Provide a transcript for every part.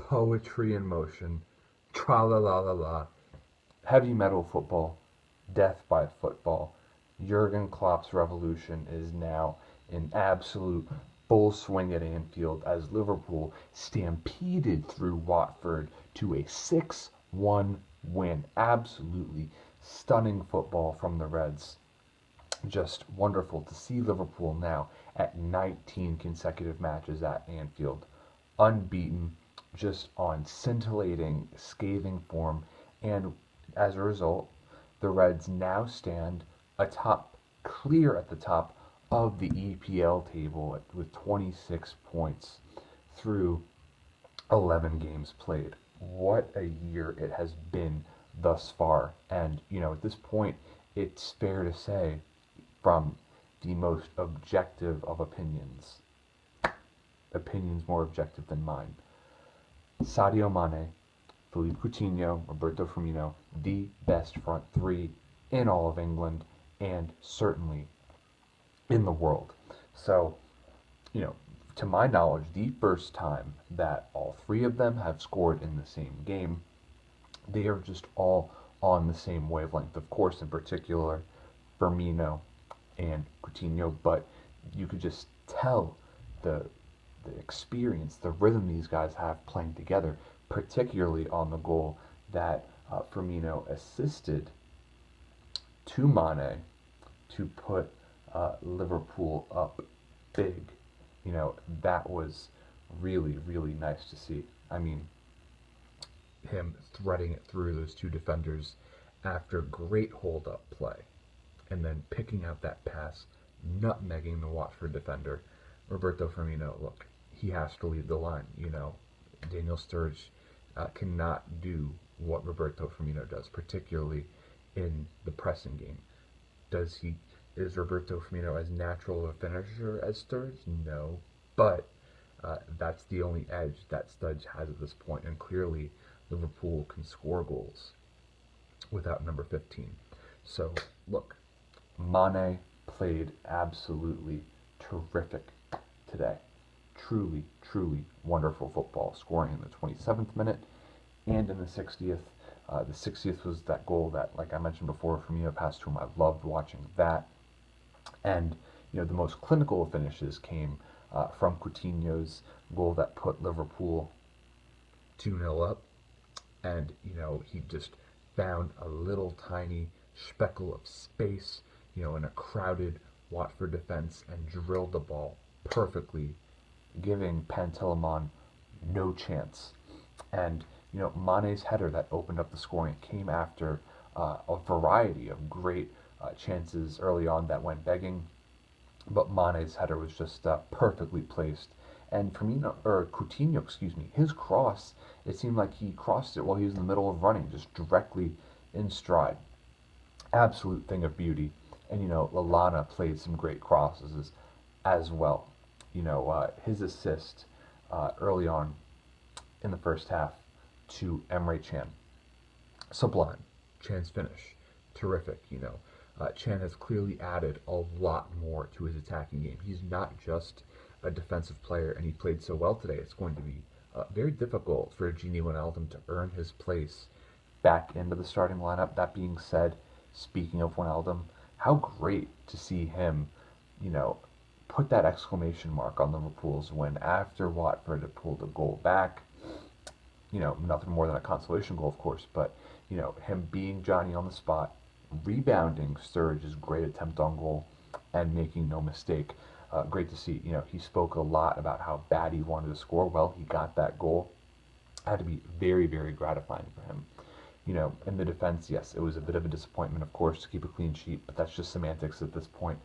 poetry in motion, tra la la la la, heavy metal football, death by football. Jurgen Klopp's revolution is now in absolute full swing at Anfield as Liverpool stampeded through Watford to a 6-1 win. Absolutely stunning football from the Reds. Just wonderful to see Liverpool now at 19 consecutive matches at Anfield. Unbeaten, just on scintillating, scathing form, and as a result, the Reds now stand atop, clear at the top of the EPL table with 26 points through 11 games played. What a year it has been thus far. And, at this point, it's fair to say, from the most objective of opinions more objective than mine, Sadio Mane, Philippe Coutinho, Roberto Firmino, the best front three in all of England and certainly in the world. So, to my knowledge, the first time that all three of them have scored in the same game, they are just all on the same wavelength. Of course, in particular, Firmino and Coutinho, but you could just tell the experience, the rhythm these guys have playing together, particularly on the goal that Firmino assisted to Mane to put Liverpool up big. That was really, really nice to see. I mean, him threading it through those two defenders after great hold-up play, and then picking out that pass, nutmegging the Watford defender. Roberto Firmino, look, he has to lead the line. Daniel Sturridge cannot do what Roberto Firmino does, particularly in the pressing game. Is Roberto Firmino as natural a finisher as Sturridge? No, but that's the only edge that Sturridge has at this point, and clearly Liverpool can score goals without number 15. So, look, Mane played absolutely terrific today. Truly, truly wonderful football, scoring in the 27th minute and in the 60th. The 60th was that goal that, like I mentioned before, Firmino passed to him. I loved watching that. And, the most clinical of finishes came from Coutinho's goal that put Liverpool 2-0 up. And, he just found a little tiny speckle of space, in a crowded Watford defense and drilled the ball perfectly, giving Pantilimon no chance. And, Mane's header that opened up the scoring came after a variety of great chances early on that went begging, but Mane's header was just perfectly placed. And Coutinho, his cross, it seemed like he crossed it while he was in the middle of running, just directly in stride. Absolute thing of beauty. And, Lallana played some great crosses as well. His assist early on in the first half to Emre Can, sublime. Chan's finish, terrific. Chan has clearly added a lot more to his attacking game. He's not just a defensive player, and he played so well today. It's going to be very difficult for Gini Wijnaldum to earn his place back into the starting lineup. That being said, speaking of Wijnaldum, how great to see him, put that exclamation mark on Liverpool's win after Watford had pulled a goal back. Nothing more than a consolation goal, of course, but, him being Johnny on the spot, rebounding Sturridge's great attempt on goal, and making no mistake. Great to see. He spoke a lot about how bad he wanted to score. Well, he got that goal. Had to be very, very gratifying for him. In the defense, yes, it was a bit of a disappointment, of course, to keep a clean sheet, but that's just semantics at this point,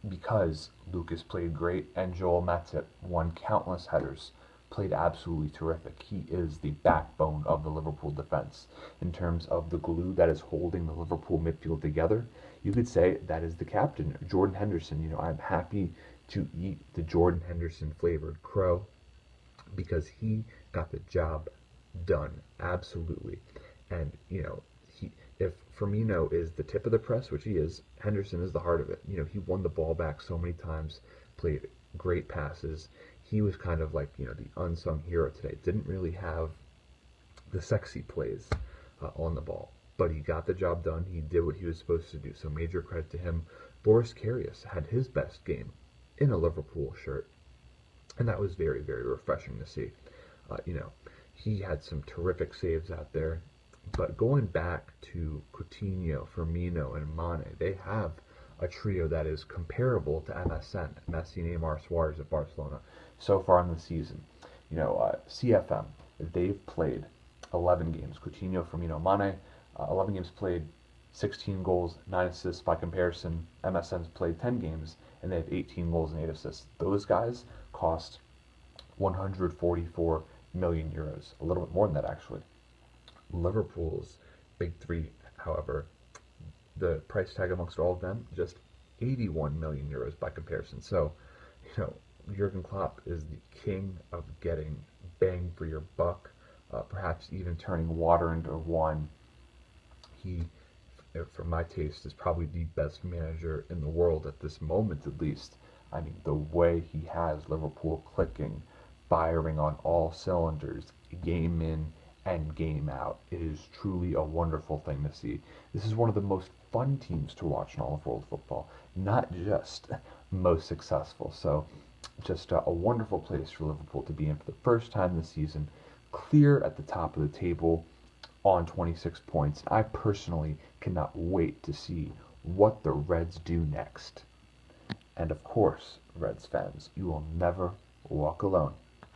because Lucas played great and Joel Matip won countless headers, played absolutely terrific. He is the backbone of the Liverpool defense. In terms of the glue that is holding the Liverpool midfield together, you could say that is the captain, Jordan Henderson. I'm happy to eat the Jordan Henderson flavored crow because he got the job done, absolutely. And, if Firmino is the tip of the press, which he is, Henderson is the heart of it. He won the ball back so many times, played great passes. he was kind of like, the unsung hero today. Didn't really have the sexy plays on the ball, but he got the job done. He did what he was supposed to do, so major credit to him. Boris Karius had his best game in a Liverpool shirt, and that was very, very refreshing to see. He had some terrific saves out there, but going back to Coutinho, Firmino, and Mane, they have a trio that is comparable to MSN, Messi, Neymar, Suarez at Barcelona, so far in the season. CFM, they've played 11 games. Coutinho, Firmino, Mane, 11 games played, 16 goals, 9 assists. By comparison, MSN's played 10 games, and they have 18 goals and 8 assists. Those guys cost 144 million euros, a little bit more than that actually. Liverpool's big three, however, the price tag amongst all of them, just 81 million euros by comparison. So, Jurgen Klopp is the king of getting bang for your buck, perhaps even turning water into wine. He, for my taste, is probably the best manager in the world at this moment, at least. I mean, the way he has Liverpool clicking, firing on all cylinders, game in and game out. It is truly a wonderful thing to see. This is one of the most fun teams to watch in all of world football, not just most successful. So, just a wonderful place for Liverpool to be in for the first time this season, clear at the top of the table on 26 points. I personally cannot wait to see what the Reds do next. And of course, Reds fans, you will never walk alone.